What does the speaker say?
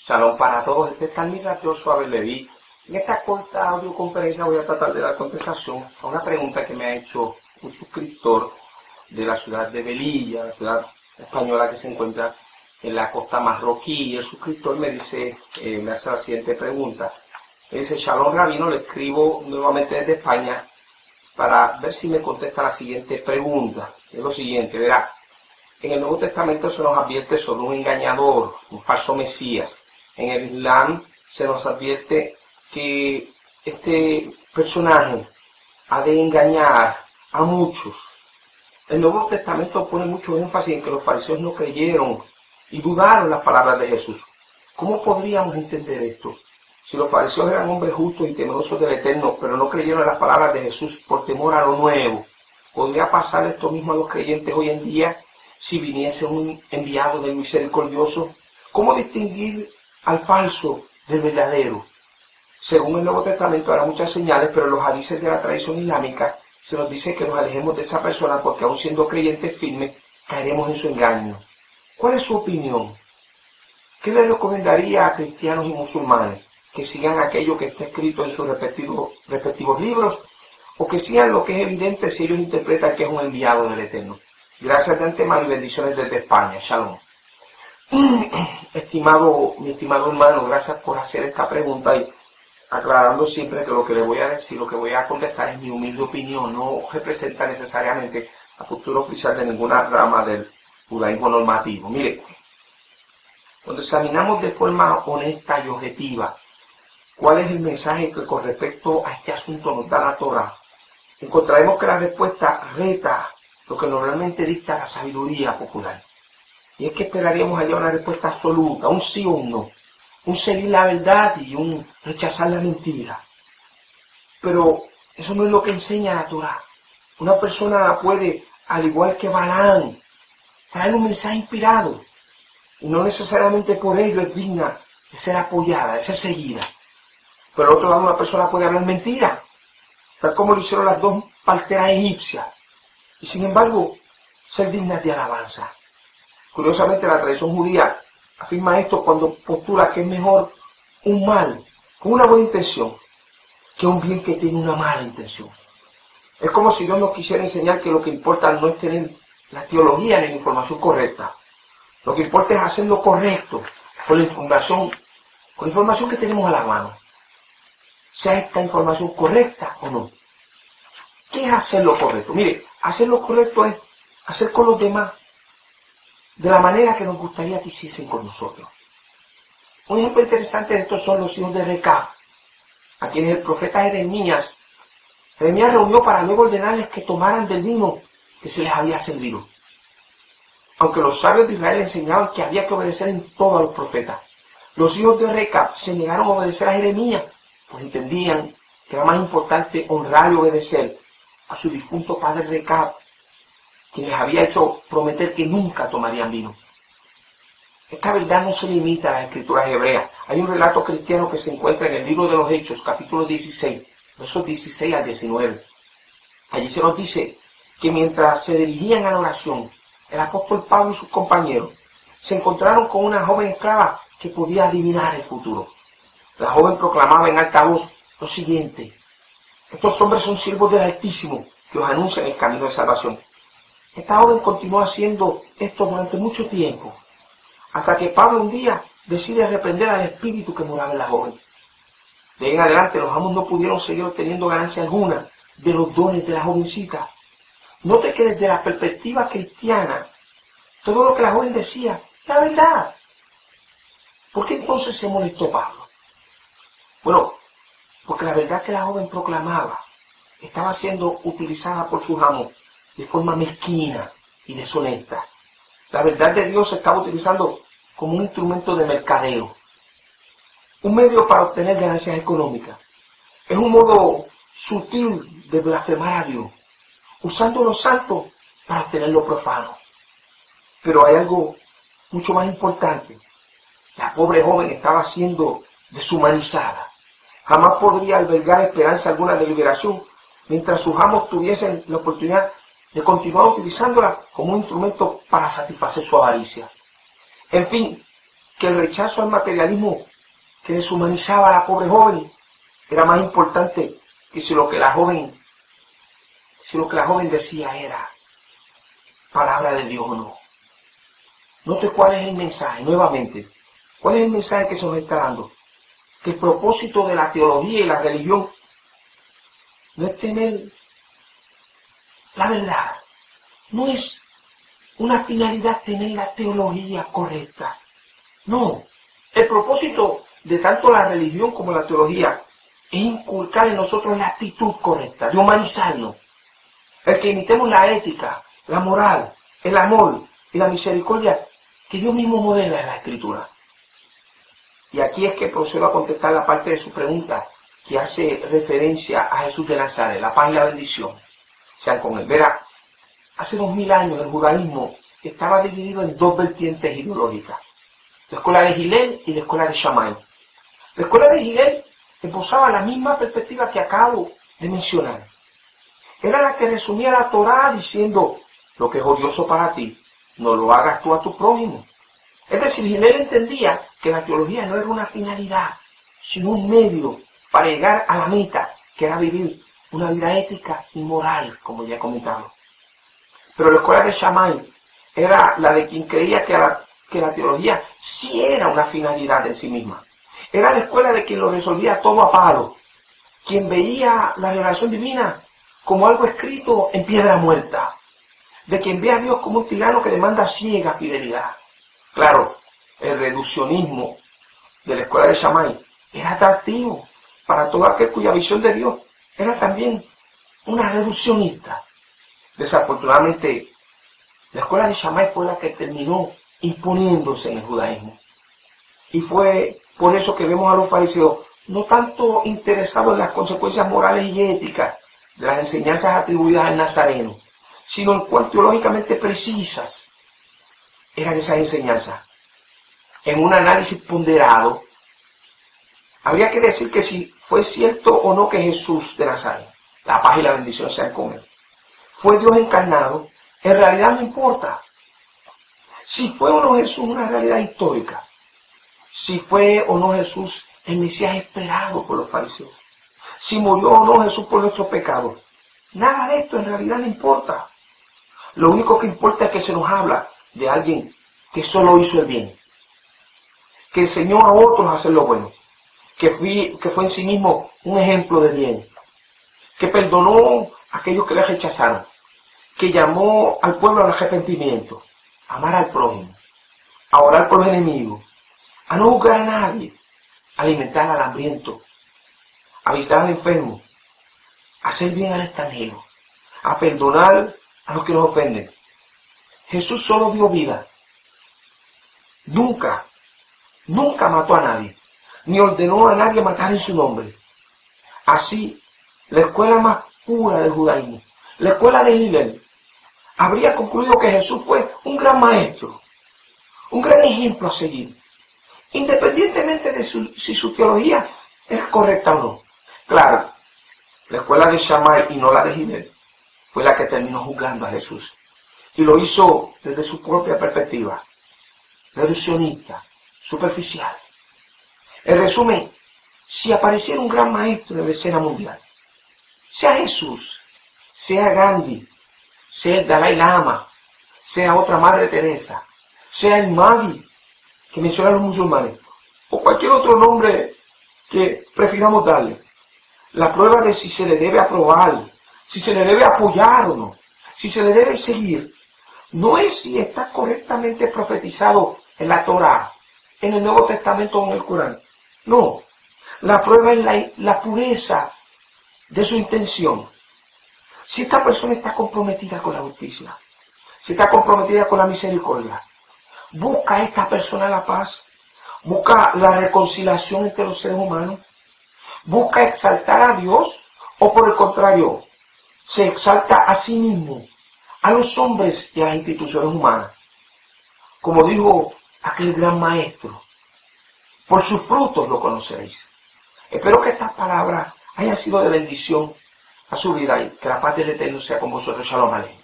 Shalom para todos, este es Talmid Joshua Leví. En esta corta audioconferencia voy a tratar de dar contestación a una pregunta que me ha hecho un suscriptor de la ciudad de Melilla, la ciudad española que se encuentra en la costa marroquí. Y el suscriptor me dice, me hace la siguiente pregunta. Me dice: Shalom Rabino, le escribo nuevamente desde España para ver si me contesta la siguiente pregunta. Es lo siguiente, verá. En el Nuevo Testamento se nos advierte sobre un engañador, un falso Mesías. En el Islam se nos advierte que este personaje ha de engañar a muchos. El Nuevo Testamento pone mucho énfasis en que los fariseos no creyeron y dudaron las palabras de Jesús. ¿Cómo podríamos entender esto? Si los fariseos eran hombres justos y temerosos del Eterno, pero no creyeron en las palabras de Jesús por temor a lo nuevo, ¿podría pasar esto mismo a los creyentes hoy en día si viniese un enviado del misericordioso? ¿Cómo distinguir al falso del verdadero? Según el Nuevo Testamento habrá muchas señales, pero en los hadices de la tradición islámica se nos dice que nos alejemos de esa persona porque aun siendo creyentes firmes, caeremos en su engaño. ¿Cuál es su opinión? ¿Qué le recomendaría a cristianos y musulmanes? ¿Que sigan aquello que está escrito en sus respectivos libros? ¿O que sigan lo que es evidente si ellos interpretan que es un enviado del Eterno? Gracias de antemano y bendiciones desde España. Shalom. Mi estimado hermano, gracias por hacer esta pregunta y aclarando siempre que lo que le voy a decir, lo que voy a contestar es mi humilde opinión, no representa necesariamente la postura oficial de ninguna rama del judaísmo normativo. Mire, cuando examinamos de forma honesta y objetiva cuál es el mensaje que con respecto a este asunto nos da la Torá, encontraremos que la respuesta reta lo que normalmente dicta la sabiduría popular. Y es que esperaríamos hallar una respuesta absoluta, un sí o un no, un seguir la verdad y un rechazar la mentira. Pero eso no es lo que enseña la Torá. Una persona puede, al igual que Balaam, traer un mensaje inspirado, y no necesariamente por ello es digna de ser apoyada, de ser seguida. Pero al otro lado una persona puede hablar mentira, tal como lo hicieron las dos parteras egipcias, y sin embargo ser dignas de alabanza. Curiosamente la tradición judía afirma esto cuando postula que es mejor un mal con una buena intención que un bien que tiene una mala intención. Es como si Dios nos quisiera enseñar que lo que importa no es tener la teología ni la información correcta. Lo que importa es hacer lo correcto con la información que tenemos a la mano. Sea esta información correcta o no. ¿Qué es hacer lo correcto? Mire, hacer lo correcto es hacer con los demás de la manera que nos gustaría que hiciesen con nosotros. Un ejemplo interesante de esto son los hijos de Recab, a quienes el profeta Jeremías reunió para luego ordenarles que tomaran del vino que se les había servido. Aunque los sabios de Israel enseñaban que había que obedecer en todo a los profetas, los hijos de Recab se negaron a obedecer a Jeremías, pues entendían que era más importante honrar y obedecer a su difunto padre Recab, quien les había hecho prometer que nunca tomarían vino. Esta verdad no se limita a las escrituras hebreas. Hay un relato cristiano que se encuentra en el libro de los Hechos, capítulo 16, versos 16 al 19. Allí se nos dice que mientras se dirigían a la oración, el apóstol Pablo y sus compañeros se encontraron con una joven esclava que podía adivinar el futuro. La joven proclamaba en alta voz lo siguiente: estos hombres son siervos del Altísimo que os anuncian el camino de salvación. Esta joven continuó haciendo esto durante mucho tiempo, hasta que Pablo un día decide reprender al espíritu que moraba en la joven. De ahí en adelante los amos no pudieron seguir obteniendo ganancia alguna de los dones de la jovencita. Note que desde la perspectiva cristiana, todo lo que la joven decía era verdad. ¿Por qué entonces se molestó Pablo? Bueno, porque la verdad que la joven proclamaba estaba siendo utilizada por sus amos de forma mezquina y deshonesta. La verdad de Dios se estaba utilizando como un instrumento de mercadeo, un medio para obtener ganancias económicas. Es un modo sutil de blasfemar a Dios, usando lo santo para obtener lo profano. Pero hay algo mucho más importante. La pobre joven estaba siendo deshumanizada. Jamás podría albergar esperanza alguna de liberación mientras sus amos tuviesen la oportunidad de continuar utilizándola como un instrumento para satisfacer su avaricia. En fin, que el rechazo al materialismo que deshumanizaba a la pobre joven era más importante que si lo que la joven decía era palabra de Dios o no. Note cuál es el mensaje, nuevamente. ¿Cuál es el mensaje que se nos está dando? Que el propósito de la teología y la religión no es tener la verdad. No es una finalidad tener la teología correcta. No. El propósito de tanto la religión como la teología es inculcar en nosotros la actitud correcta, de humanizarnos. El que imitemos la ética, la moral, el amor y la misericordia que Dios mismo modela en la Escritura. Y aquí es que procedo a contestar la parte de su pregunta que hace referencia a Jesús de Nazaret, la paz y la bendición. Sean con él. Verá, hace 2000 años el judaísmo estaba dividido en dos vertientes ideológicas. La escuela de Hillel y la escuela de Shammai. La escuela de Hillel esbozaba la misma perspectiva que acabo de mencionar. Era la que resumía la Torá diciendo, lo que es odioso para ti, no lo hagas tú a tu prójimo. Es decir, Hillel entendía que la teología no era una finalidad, sino un medio para llegar a la meta, que era vivir una vida ética y moral, como ya he comentado. Pero la escuela de Shammai era la de quien creía que la teología sí era una finalidad en sí misma. Era la escuela de quien lo resolvía todo a palo, quien veía la revelación divina como algo escrito en piedra muerta, de quien ve a Dios como un tirano que demanda ciega fidelidad. Claro, el reduccionismo de la escuela de Shammai era atractivo para todo aquel cuya visión de Dios era también una reduccionista. Desafortunadamente, la escuela de Shammai fue la que terminó imponiéndose en el judaísmo. Y fue por eso que vemos a los fariseos no tanto interesados en las consecuencias morales y éticas de las enseñanzas atribuidas al Nazareno, sino en cuán teológicamente precisas eran esas enseñanzas. En un análisis ponderado, habría que decir que si fue cierto o no que Jesús de Nazaret, la paz y la bendición sean con él, fue Dios encarnado, en realidad no importa. Si fue o no Jesús una realidad histórica, si fue o no Jesús el Mesías esperado por los fariseos, si murió o no Jesús por nuestros pecados, nada de esto en realidad no importa. Lo único que importa es que se nos habla de alguien que solo hizo el bien, que enseñó a otros a hacer lo bueno, que fue en sí mismo un ejemplo de bien, que perdonó a aquellos que le rechazaron, que llamó al pueblo al arrepentimiento, a amar al prójimo, a orar por los enemigos, a no juzgar a nadie, a alimentar al hambriento, a visitar al enfermo, a hacer bien al extranjero, a perdonar a los que nos ofenden. Jesús solo dio vida. Nunca mató a nadie, ni ordenó a nadie matar en su nombre. Así, la escuela más pura del judaísmo, la escuela de Hillel, habría concluido que Jesús fue un gran maestro, un gran ejemplo a seguir, independientemente de si su teología era correcta o no. Claro, la escuela de Shammai y no la de Hillel fue la que terminó juzgando a Jesús. Y lo hizo desde su propia perspectiva, reduccionista, superficial. En resumen, si apareciera un gran maestro en la escena mundial, sea Jesús, sea Gandhi, sea el Dalai Lama, sea otra Madre Teresa, sea el Mahdi, que mencionan los musulmanes, o cualquier otro nombre que prefiramos darle, la prueba de si se le debe aprobar, si se le debe apoyar o no, si se le debe seguir, no es si está correctamente profetizado en la Torá, en el Nuevo Testamento o en el Corán. No, la prueba es la pureza de su intención. Si esta persona está comprometida con la justicia, si está comprometida con la misericordia, busca esta persona la paz, busca la reconciliación entre los seres humanos, busca exaltar a Dios o por el contrario, se exalta a sí mismo, a los hombres y a las instituciones humanas. Como dijo aquel gran maestro, por sus frutos lo conoceréis. Espero que estas palabras hayan sido de bendición a su vida y que la paz del Eterno sea con vosotros. Shalom Aleichem.